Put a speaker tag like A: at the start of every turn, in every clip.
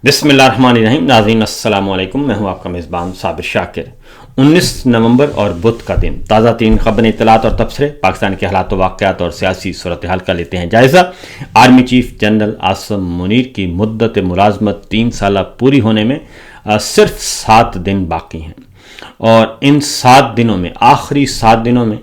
A: बिस्मिल्लाहिर्रहमानिर्रहीम। नाज़रीन अस्सलाम वालेकुम, मैं हूं आपका मेज़बान साबिर शाकिर। 19 नवंबर और बुध का दिन, ताज़ा तीन खबरें, इत्तलात और तबसरे, पाकिस्तान के हालात वाक़यात और सियासी सूरत हाल का लेते हैं जायज़ा। Army chief general Asim Munir की मुद्दत मुलाजमत 3 साल पूरी होने में सिर्फ 7 दिन बाकी हैं और इन 7 दिनों में, आखिरी 7 दिनों में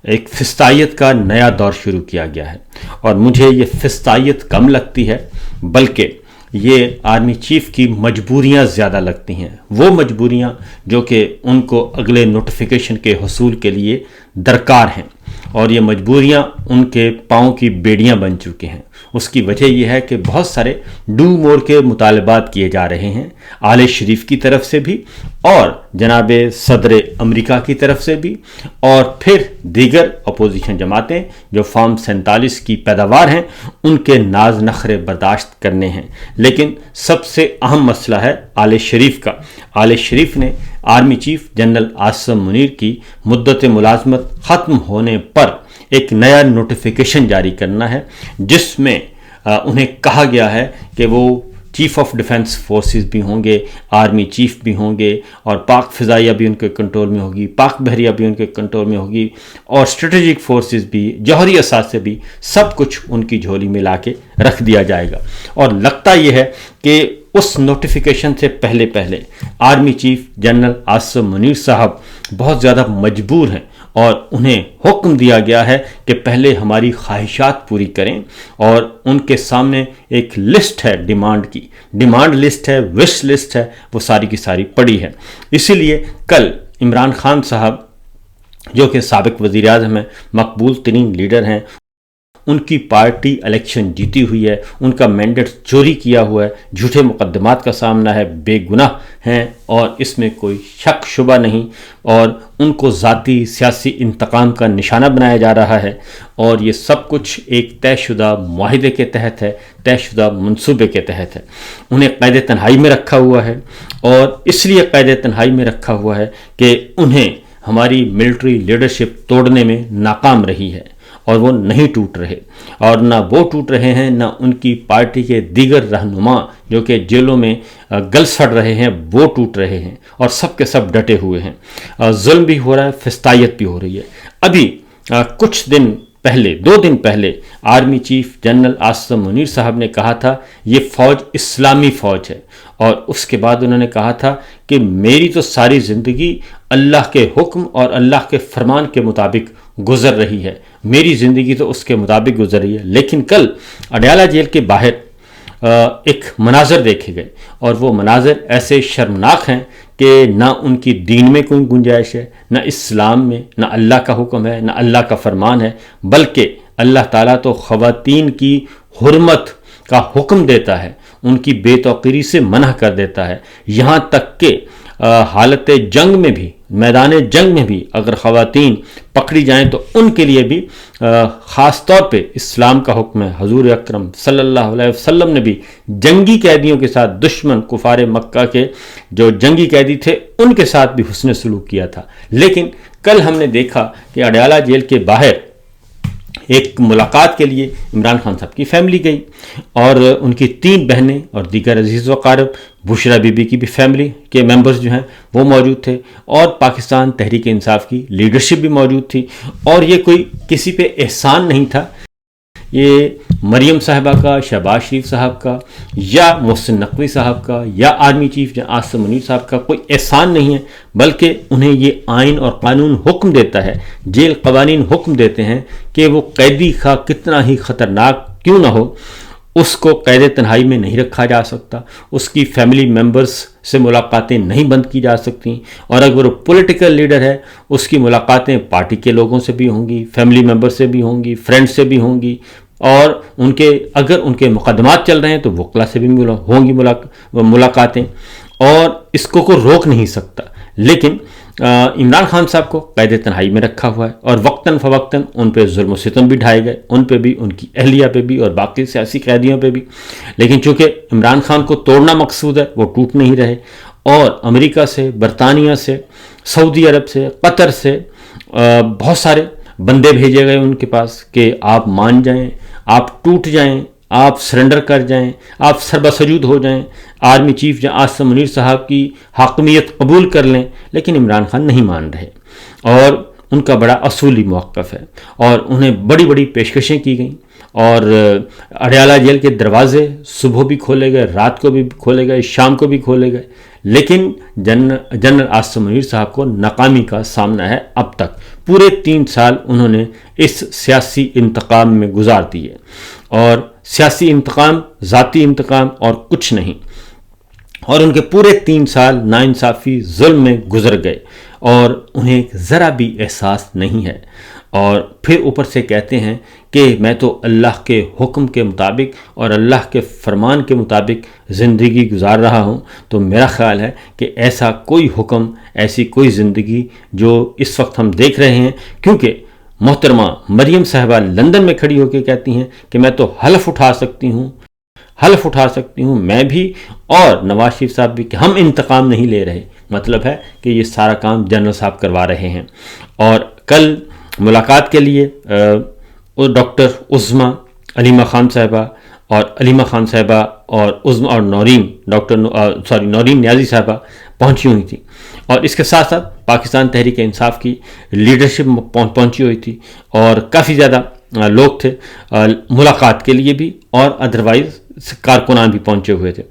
A: एक फिस्तायत का नया दौर शुरू किया गया है। और मुझे ये फिस्तायत कम लगती है, बल्कि ये आर्मी चीफ की मजबूरियां ज़्यादा लगती हैं। वो मजबूरियां जो कि उनको अगले नोटिफिकेशन के हुसूल के लिए दरकार हैं, और ये मजबूरियां उनके पाँव की बेड़ियां बन चुकी हैं। उसकी वजह यह है कि बहुत सारे डू मोर के मुतालबात किए जा रहे हैं, आले शरीफ की तरफ से भी और जनाब सदर अमेरिका की तरफ से भी, और फिर दीगर अपोजिशन जमातें जो फॉर्म 47 की पैदावार हैं उनके नाज नखरे बर्दाश्त करने हैं। लेकिन सबसे अहम मसला है आले शरीफ का। आले शरीफ ने army chief general Asim Munir की मुद्दत मुलाजमत ख़त्म होने पर एक नया नोटिफिकेशन जारी करना है, जिसमें उन्हें कहा गया है कि वो चीफ ऑफ डिफेंस फोर्सेस भी होंगे, आर्मी चीफ भी होंगे, और पाक फ़िज़ाइया भी उनके कंट्रोल में होगी, पाक बहरिया भी उनके कंट्रोल में होगी, और स्ट्रेटेजिक फोर्सेस भी, जौहरी असासे भी, सब कुछ उनकी झोली में ला के रख दिया जाएगा। और लगता यह है कि उस नोटिफिकेशन से पहले पहले army chief general Asim Munir साहब बहुत ज़्यादा मजबूर हैं और उन्हें हुक्म दिया गया है कि पहले हमारी ख्वाहिशात पूरी करें। और उनके सामने एक लिस्ट है, डिमांड लिस्ट है, विश लिस्ट है, वो सारी की सारी पड़ी है। इसीलिए कल इमरान खान साहब, जो कि साबिक वज़ीर आज़म हैं, मकबूल तरीन लीडर हैं, उनकी पार्टी इलेक्शन जीती हुई है, उनका मैंडेट चोरी किया हुआ है, झूठे मुकदमात का सामना है, बेगुनाह हैं और इसमें कोई शक शुबा नहीं, और उनको ज़ाती सियासी इंतकाम का निशाना बनाया जा रहा है। और ये सब कुछ एक तयशुदा मुआहिदे के तहत है, तयशुदा मंसूबे के तहत है। उन्हें कैद तन्हाई में रखा हुआ है, और इसलिए कैद तन्हाई में रखा हुआ है कि उन्हें हमारी मिलिट्री लीडरशिप तोड़ने में नाकाम रही है, और वो नहीं टूट रहे, और ना वो टूट रहे हैं, ना उनकी पार्टी के दीगर रहनुमा जो कि जेलों में गल सड़ रहे हैं वो टूट रहे हैं, और सब के सब डटे हुए हैं। जुल्म भी हो रहा है, फिस्तायत भी हो रही है। अभी कुछ दिन पहले, 2 दिन पहले, army chief general Asim Munir साहब ने कहा था ये फ़ौज इस्लामी फ़ौज है, और उसके बाद उन्होंने कहा था कि मेरी तो सारी ज़िंदगी अल्लाह के हुक्म और अल्लाह के फरमान के मुताबिक गुजर रही है, मेरी ज़िंदगी तो उसके मुताबिक गुजर रही है। लेकिन कल अडयाला जेल के बाहर एक मनाजर देखे गए, और वो मनाजर ऐसे शर्मनाक हैं कि ना उनकी दीन में कोई गुंजाइश है, ना इस्लाम में, ना अल्लाह का हुक्म है, ना अल्लाह का फरमान है, बल्कि अल्लाह ताला तो ख़वातीन की हुर्मत का हुक्म देता है, उनकी बेतौकीरी से मना कर देता है। यहाँ तक कि हालत जंग में भी, मैदान जंग में भी अगर ख़वातीन पकड़ी जाएं तो उनके लिए भी ख़ास तौर पे इस्लाम का हुक्म है। हजूर अकरम सल्लल्लाहु अलैहि वसल्लम ने भी जंगी कैदियों के साथ, दुश्मन कुफार मक्का के जो जंगी कैदी थे उनके साथ भी हुस्न सलूक किया था। लेकिन कल हमने देखा कि अडयाला जेल के बाहर एक मुलाकात के लिए इमरान खान साहब की फैमिली गई, और उनकी 3 बहनें और दीगर अजीज़ व क़ारब, बुशरा बीबी की भी फैमिली के मेंबर्स जो हैं वो मौजूद थे, और पाकिस्तान तहरीक इंसाफ की लीडरशिप भी मौजूद थी। और ये कोई किसी पे एहसान नहीं था, ये मरियम साहबा का, शहबाज शरीफ साहब का, या मोहसिन नकवी साहब का, या आर्मी चीफ आसिम मुनीर साहब का कोई एहसान नहीं है, बल्कि उन्हें ये आइन और कानून हुक्म देता है, जेल कवानीन हुक्म देते हैं कि वो कैदी का कितना ही ख़तरनाक क्यों ना हो, उसको कैद तन्हाई में नहीं रखा जा सकता, उसकी फैमिली मेंबर्स से मुलाकातें नहीं बंद की जा सकती, और अगर वो पॉलिटिकल लीडर है उसकी मुलाकातें पार्टी के लोगों से भी होंगी, फैमिली मेंबर से भी होंगी, फ्रेंड्स से भी होंगी, और अगर उनके मुकदमात चल रहे हैं तो वकला से भी होंगी मुलाकातें, और इसको कोई रोक नहीं सकता। लेकिन इमरान खान साहब को कैद तन्हाई में रखा हुआ है, और वक्तन फ़वक्तन उन पर जुल्म सितम भी ढाए गए, उन पे भी, उनकी अहलिया पे भी, और बाकी सियासी कैदियों पे भी। लेकिन चूँकि इमरान खान को तोड़ना मकसूद है, वो टूट नहीं रहे, और अमेरिका से, बरतानिया से, सऊदी अरब से, कतर से बहुत सारे बंदे भेजे गए उनके पास कि आप मान जाएं, आप टूट जाएं, آپ سرنڈر کر جائیں، آپ سربسجود ہو جائیں، آرمی چیف آصم منیر صاحب کی حاکمیت قبول کر لیں، لیکن عمران خان نہیں مان رہے اور ان کا بڑا اصولی موقف ہے اور انہیں بڑی بڑی پیشکشیں کی گئیں اور اڈیالہ جیل کے دروازے صبح بھی کھولے گئے، رات کو بھی کھولے گئے، شام کو بھی کھولے گئے، لیکن جنرل آصم منیر صاحب کو ناکامی کا سامنا ہے اب تک۔ پورے 3 سال انہوں نے اس سیاسی انتقام میں گزار دیے اور سیاسی انتقام، ذاتی انتقام اور کچھ نہیں، اور ان کے پورے 3 سال ناانصافی ظلم میں گزر گئے اور انہیں ذرا بھی احساس نہیں ہے، اور پھر اوپر سے کہتے ہیں کہ میں تو اللہ کے حکم کے مطابق اور اللہ کے فرمان کے مطابق زندگی گزار رہا ہوں۔ تو میرا خیال ہے کہ ایسا کوئی حکم، ایسی کوئی زندگی جو اس وقت ہم دیکھ رہے ہیں، کیونکہ محترمہ مریم صاحبہ لندن میں کھڑی ہو کے کہتی ہیں کہ میں تو حلف اٹھا سکتی ہوں میں بھی اور نواز شریف صاحب بھی کہ ہم انتقام نہیں لے رہے، مطلب ہے کہ یہ سارا کام جنرل صاحب کروا رہے ہیں۔ اور کل ملاقات کے لیے ڈاکٹر عظمیٰ علیمہ خان صاحبہ اور عظمیٰ اور نورین نیازی صاحبہ پہنچی ہوئی تھی، اور اس کے ساتھ ساتھ پاکستان تحریک انصاف کی لیڈرشپ پہنچی ہوئی تھی اور کافی زیادہ لوگ تھے ملاقات کے لیے بھی، اور ادروائز کارکنان بھی پہنچے ہوئے تھے۔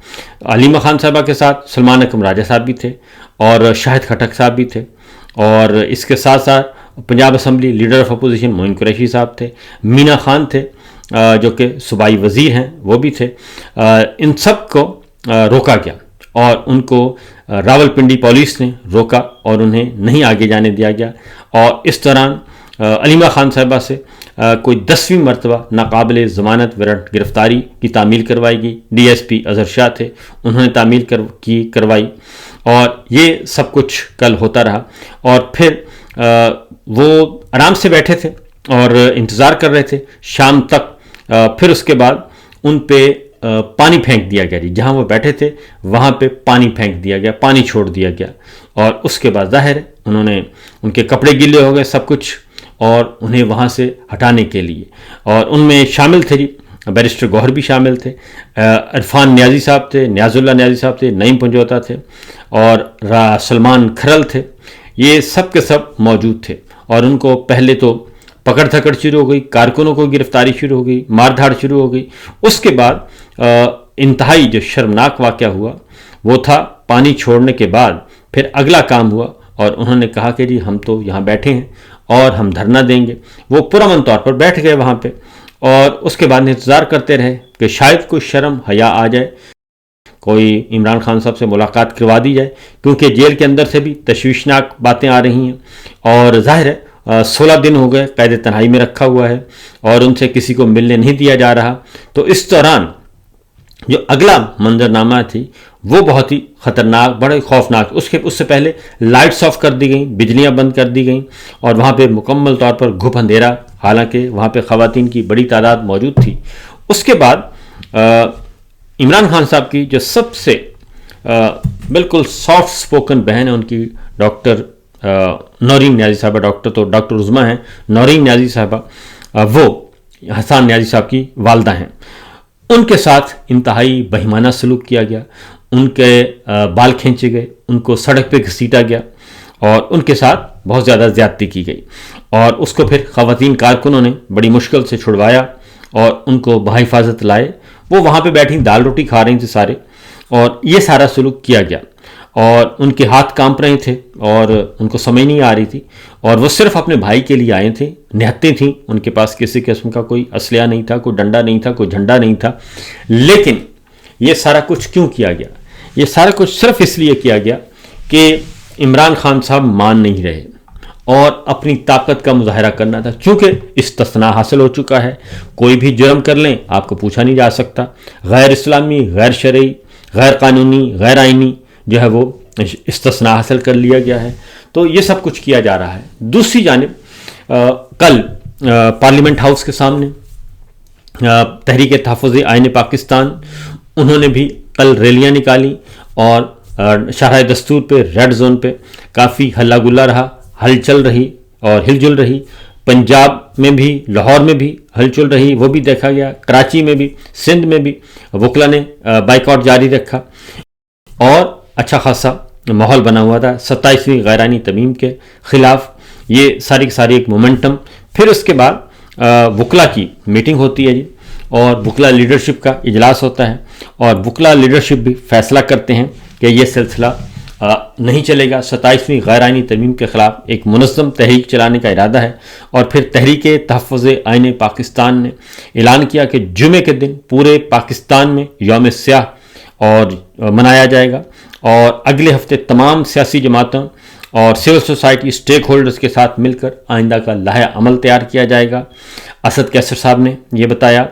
A: علیمہ خان صاحبہ کے ساتھ سلمان اکرم راجہ صاحب بھی تھے اور شاہد خٹک صاحب بھی تھے، اور اس کے ساتھ ساتھ Punjab assembly leader of opposition Moin Qureshi صاحب تھے، مینا خان تھے جو کہ صوبائی وزیر ہیں، وہ بھی تھے۔ ان سب کو روکا گیا اور ان کو راولپنڈی پولیس نے روکا اور انہیں نہیں آگے جانے دیا گیا، اور اس دوران علیمہ خان صاحبہ سے کوئی 10ویں مرتبہ ناقابل ضمانت وارنٹ گرفتاری کی تعمیل کروائی گئی۔ ڈی ایس پی اظہر شاہ تھے، انہوں نے تعمیل کروائی، اور یہ سب کچھ کل ہوتا رہا۔ اور پھر وہ آرام سے بیٹھے تھے اور انتظار کر رہے تھے شام تک، پھر اس کے بعد ان پہ پانی پھینک دیا گیا، جہاں وہ بیٹھے تھے وہاں پہ پانی پھینک دیا گیا، پانی چھوڑ دیا گیا، اور اس کے بعد ظاہر ہے ان کے کپڑے گیلے ہو گئے سب کچھ، اور انہیں وہاں سے ہٹانے کے لیے، اور ان میں شامل تھے بیرسٹر گوہر بھی شامل تھے، عرفان نیازی صاحب تھے، نیاز اللہ نیازی صاحب تھے، نعیم پنجوتا تھے، اور سلمان کھرل تھے، یہ سب کے سب موجود تھے، اور ان کو پہلے تو پکڑ دھکڑ شروع ہو گئی، کارکنوں کو گرفتاری شروع ہو گئی، مار دھاڑ شروع ہو گئی۔ اس کے بعد انتہائی جو شرمناک واقعہ ہوا وہ تھا پانی چھوڑنے کے بعد پھر اگلا کام ہوا، اور انہوں نے کہا کہ ہم تو یہاں بیٹھے ہیں اور ہم دھرنا دیں گے۔ وہ پرامن طور پر بیٹھ گئے وہاں پہ، اور اس کے بعد انتظار کرتے رہے کہ شاید کوئی شرم حیا آ جائے، کوئی عمران خان صاحب سے ملاقات کروا دی جائے، کیونکہ جیل کے اندر سے بھی تشویشناک باتیں آ رہی ہیں، اور ظاہر ہے 16 دن ہو گئے قید تنہائی میں رکھا ہوا ہے اور ان سے کسی کو ملنے نہیں دیا جا رہا۔ تو اس دوران جو اگلا منظرنامہ تھی وہ بہت ہی خطرناک، بڑے خوفناک، اس سے پہلے لائٹس آف کر دی گئیں، بجلیاں بند کر دی گئیں، اور وہاں پہ مکمل طور پر گھپ اندھیرا، حالانکہ وہاں پہ خواتین کی بڑی تعداد موجود تھی۔ اس کے بعد عمران خان صاحب کی جو سب سے بالکل سافٹ سپوکن بہن ہے ان کی، ڈاکٹر نورین نیازی صاحبہ، ڈاکٹر عظمیٰ ہیں، نورین نیازی صاحبہ، وہ حسان نیازی صاحب کی والدہ ہیں، ان کے ساتھ انتہائی بہیمانہ سلوک کیا گیا، ان کے بال کھینچے گئے، ان کو سڑک پہ گھسیٹا گیا، اور ان کے ساتھ بہت زیادہ زیادتی کی گئی، اور اس کو پھر خواتین کارکنوں نے بڑی مشکل سے چھڑوایا اور ان کو بحفاظت لائے۔ وہ وہاں پہ بیٹھی دال روٹی کھا رہی تھی سارے، اور یہ سارا سلوک کیا گیا، اور ان کے ہاتھ کانپ رہے تھے اور ان کو سمجھ نہیں آ رہی تھی، اور وہ صرف اپنے بھائی کے لیے آئے تھے، نہتیں تھیں، ان کے پاس کسی قسم کا کوئی اسلحہ نہیں تھا، کوئی ڈنڈا نہیں تھا، کوئی جھنڈا نہیں تھا۔ لیکن یہ سارا کچھ کیوں کیا گیا؟ یہ سارا کچھ صرف اس لیے کیا گیا کہ عمران خان صاحب مان نہیں رہے اور اپنی طاقت کا مظاہرہ کرنا تھا، چونکہ استثناء حاصل ہو چکا ہے، کوئی بھی جرم کر لیں آپ کو پوچھا نہیں جا سکتا، غیر اسلامی، غیر شرعی، غیر قانونی، غیر آئینی جو ہے وہ استثناء حاصل کر لیا گیا ہے۔ تو یہ سب کچھ کیا جا رہا ہے۔ دوسری جانب کل پارلیمنٹ ہاؤس کے سامنے تحریک تحفظ آئین پاکستان، انہوں نے بھی کل ریلیاں نکالی، اور شاہراہ دستور پہ ریڈ زون پہ کافی ہلا گلا رہا، ہلچل رہی اور ہل جل رہی۔ पंजाब में भी, लाहौर में भी हलचल रही, वो भी देखा गया। कराची में भी, सिंध में भी वकला ने बाइकआउट जारी रखा और अच्छा खासा माहौल बना हुआ था 27वीं गैरानी तरमीम के खिलाफ। ये सारी की सारी एक मोमेंटम। फिर उसके बाद वकला की मीटिंग होती है जी, और वकला लीडरशिप का इजलास होता है, और वकला लीडरशिप भी फैसला करते हैं कि ये सिलसिला नहीं चलेगा। 27वीं गैरानी तरमीम के ख़िलाफ़ एक मुनज़्ज़म तहरीक चलाने का इरादा है। और फिर तहरीक तहफ़्फ़ुज़ आईन पाकिस्तान ने ऐलान किया कि जुमे के दिन पूरे पाकिस्तान में यौम स्याह और मनाया जाएगा, और अगले हफ्ते तमाम सियासी जमातों और सिविल सोसाइटी स्टेक होल्डर्स के साथ मिलकर आइंदा का लाहे अमल तैयार किया जाएगा, असद कैसर साहब ने यह बताया।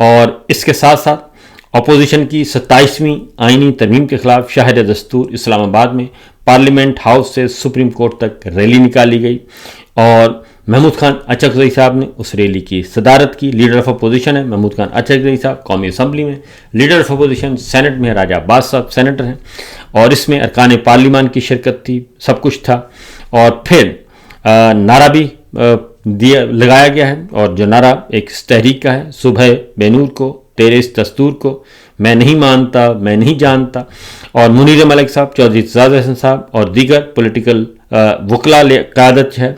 A: और इसके साथ साथ अपोजिशन की 27वीं आइनी तरमीम के खिलाफ शहर दस्तूर इस्लामाबाद में पार्लियामेंट हाउस से सुप्रीम कोर्ट तक रैली निकाली गई, और महमूद खान अचकज़ई साहब ने उस रैली की सदारत की। लीडर ऑफ अपोजिशन है महमूद खान अचकज़ई साहब, कौमी असम्बली में। लीडर ऑफ अपोजिशन सेनेट में राजा अब्बास साहब सेनेटर हैं, और इसमें अरकान पार्लियामान की शिरकत थी, सब कुछ था। और फिर नारा भी लगाया गया है, और जो नारा एक तहरीक का है, सुबह बेनूर को तेरे इस दस्तूर को मैं नहीं मानता, मैं नहीं जानता। और मुनीर मलिक साहब, चौधरी एतजाज़ अहसन साहब और दीगर पॉलिटिकल वकला क़यादत है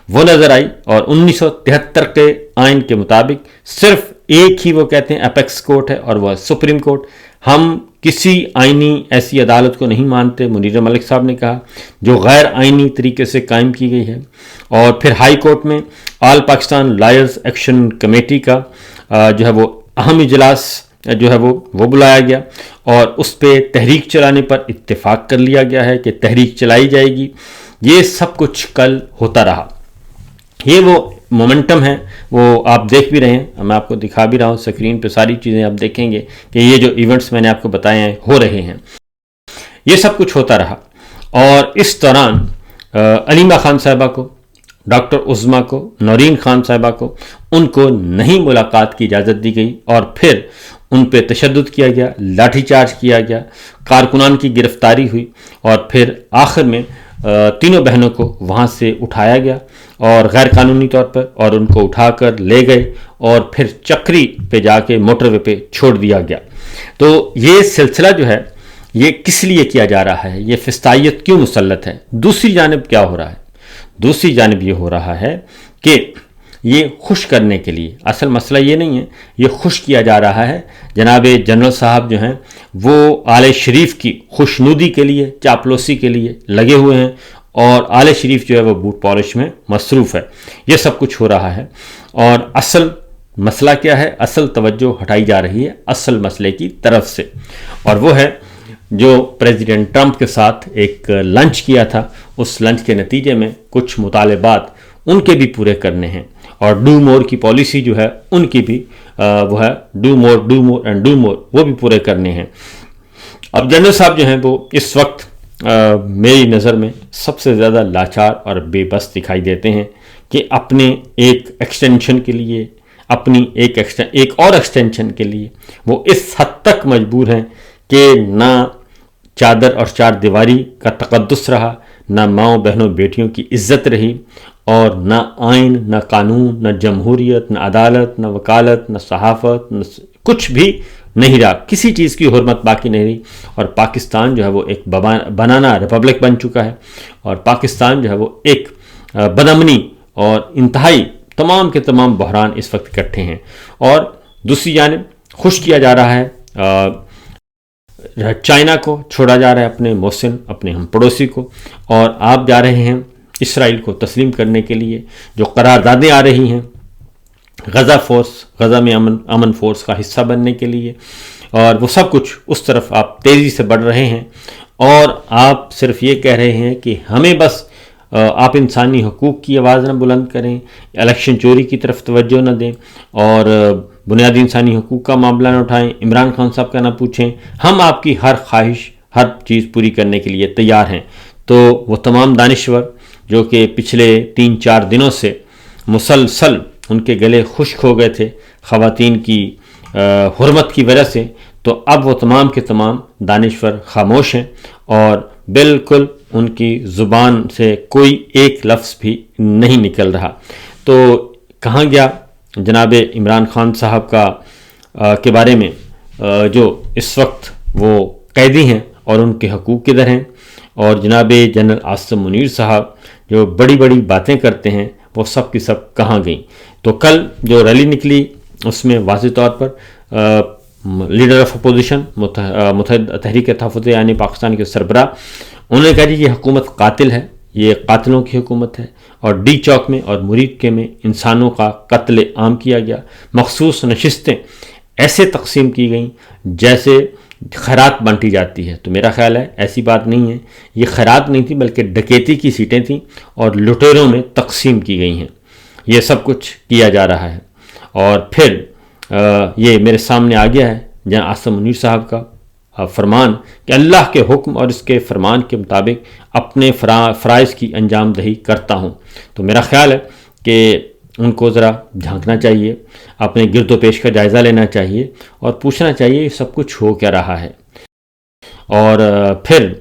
A: वो नज़र आई। और 1973 के आइन के मुताबिक सिर्फ एक ही वो कहते हैं अपेक्स कोर्ट है, और वह सुप्रीम कोर्ट। हम किसी आइनी ऐसी अदालत को नहीं मानते, मुनीर मलिक साहब ने कहा, जो गैर आइनी तरीके से कायम की गई है। और फिर हाई कोर्ट में all Pakistan lawyers action committee का जो है वो अहम इजलास जो है वो बुलाया गया, और उस पर तहरीक चलाने पर इत्तेफाक कर लिया गया है कि तहरीक चलाई जाएगी। ये सब कुछ कल होता रहा। ये वो मोमेंटम है, वो आप देख भी रहे हैं, मैं आपको दिखा भी रहा हूँ स्क्रीन पे, सारी चीज़ें आप देखेंगे कि ये जो इवेंट्स मैंने आपको बताए हैं हो रहे हैं, ये सब कुछ होता रहा। और इस दौरान अलीमा खान साहिबा को, डॉक्टर उज़्मा को, नौरीन खान साहिबा को, उनको नहीं मुलाकात की इजाज़त दी गई, और फिर उन पे तशद्दुद किया गया, लाठीचार्ज किया गया, कारकुनान की गिरफ्तारी हुई, और फिर आखिर में तीनों बहनों को वहाँ से उठाया गया और गैर कानूनी तौर पर, और उनको उठाकर ले गए और फिर चक्री पे जाके मोटरवे पे छोड़ दिया गया। तो ये सिलसिला जो है ये किस लिए किया जा रहा है, ये फिस्तायत क्यों मुसल्लत है? दूसरी जानिब क्या हो रहा है? दूसरी जानिब ये हो रहा है कि ये खुश करने के लिए, असल मसला ये नहीं है, ये खुश किया जा रहा है। जनाब जनरल साहब जो हैं वो आले शरीफ की खुशनुदी के लिए, चापलूसी के लिए लगे हुए हैं, और आले शरीफ जो है वो बूट पॉलिश में मसरूफ़ है। ये सब कुछ हो रहा है, और असल मसला क्या है? असल तवज्जो हटाई जा रही है असल मसले की तरफ से, और वो है जो प्रेसिडेंट ट्रंप के साथ एक लंच किया था, उस लंच के नतीजे में कुछ मुतालबात उनके भी पूरे करने हैं, और डू मोर की पॉलिसी जो है उनकी भी वो है do more and do more, वो भी पूरे करने हैं। अब जनरल साहब जो हैं वो इस वक्त मेरी नज़र में सबसे ज़्यादा लाचार और बेबस दिखाई देते हैं कि अपने एक एक्सटेंशन के लिए, अपनी एक और एक्सटेंशन के लिए वो इस हद तक मजबूर हैं कि ना चादर और चार दीवारी का तक़द्दुस रहा, ना माँओं बहनों बेटियों की इज़्ज़त रही, और ना आइन, ना कानून, ना जमहूरियत, ना अदालत, ना वकालत, ना सहाफ़त, न कुछ भी नहीं रहा, किसी चीज़ की हुर्मत बाकी नहीं रही। और पाकिस्तान जो है वो एक बनाना रिपब्लिक बन चुका है, और पाकिस्तान जो है वो एक बदअमनी और इंतहाई तमाम के तमाम बहरान इस वक्त इकट्ठे हैं। और दूसरी जानिब खुश किया जा रहा है चाइना को, छोड़ा जा रहा है अपने मोहसिन, अपने हम पड़ोसी को, और आप जा रहे हैं इसराइल को तस्लीम करने के लिए। जो करारदादें आ रही हैं गज़ा फोर्स, गज़ा में अमन फोर्स का हिस्सा बनने के लिए, और वो सब कुछ उस तरफ आप तेज़ी से बढ़ रहे हैं, और आप सिर्फ ये कह रहे हैं कि हमें बस आप इंसानी हकूक़ की आवाज़ न बुलंद करें, इलेक्शन चोरी की तरफ तवज्जो न दें, और बुनियादी इंसानी हकूक़ का मामला न उठाएं, इमरान खान साहब का ना पूछें, हम आपकी हर ख्वाहिश, हर चीज़ पूरी करने के लिए तैयार हैं। तो वो तमाम दानिश्वर जो कि पिछले 3-4 दिनों से मुसलसल उनके गले खुश्क हो गए थे ख़वातीन की हुर्मत की वजह से, तो अब वो तमाम के तमाम दानिश्वर खामोश हैं, और बिल्कुल उनकी ज़ुबान से कोई एक लफ्ज़ भी नहीं निकल रहा। تو کہاں گیا جناب عمران خان صاحب کے بارے میں جو اس وقت وہ قیدی ہیں اور ان کے حقوق کدھر ہیں، اور جناب جنرل عاصم منیر صاحب جو بڑی بڑی باتیں کرتے ہیں وہ سب کی سب کہاں گئیں۔ تو کل جو ریلی نکلی اس میں واضح طور پر لیڈر آف اپوزیشن متحد تحریک تحفظ یعنی پاکستان کے سربراہ، انہوں نے کہا جی یہ حکومت قاتل ہے، یہ قاتلوں کی حکومت ہے، اور ڈی چوک میں اور مرید کے میں انسانوں کا قتل عام کیا گیا، مخصوص نشستیں ایسے تقسیم کی گئیں جیسے خیرات بانٹی جاتی ہے۔ تو میرا خیال ہے ایسی بات نہیں ہے، یہ خیرات نہیں تھی بلکہ ڈکیتی کی سیٹیں تھیں اور لٹیروں میں تقسیم کی گئی ہیں، یہ سب کچھ کیا جا رہا ہے۔ اور پھر یہ میرے سامنے آ گیا ہے جناب عاصم منیر صاحب کا فرمان کہ اللہ کے حکم اور اس کے فرمان کے مطابق اپنے فرائض کی انجام دہی کرتا ہوں۔ تو میرا خیال ہے کہ ان کو ذرا جھانکنا چاہیے، اپنے گرد و پیش کا جائزہ لینا چاہیے اور پوچھنا چاہیے یہ سب کچھ ہو کیا رہا ہے۔ اور پھر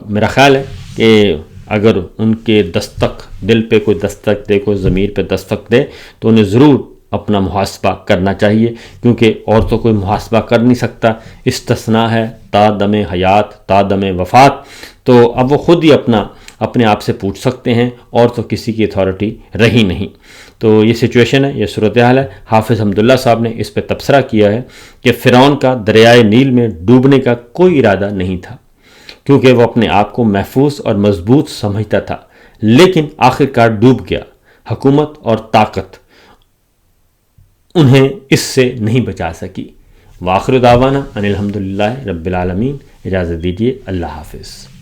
A: میرا خیال ہے کہ اگر ان کے دستک دل پہ کوئی دستک دے، کوئی ضمیر پہ دستک دے، تو انہیں ضرور اپنا محاسبہ کرنا چاہیے، کیونکہ اور تو کوئی محاسبہ کر نہیں سکتا، استثناء ہے تا دم حیات تا دم وفات۔ تو اب وہ خود ہی اپنے آپ سے پوچھ سکتے ہیں، اور تو کسی کی اتھارٹی رہی نہیں۔ تو یہ سچویشن ہے، یہ صورتحال ہے۔ حافظ حمداللہ صاحب نے اس پہ تبصرہ کیا ہے کہ فرعون کا دریائے نیل میں ڈوبنے کا کوئی ارادہ نہیں تھا، کیونکہ وہ اپنے آپ کو محفوظ اور مضبوط سمجھتا تھا، لیکن آخرکار ڈوب گیا۔ حکومت اور طاقت انہیں اس سے نہیں بچا سکی۔ وآخر دعوانا ان الحمدللہ رب العالمین۔ اجازت دیجیے، اللہ حافظ۔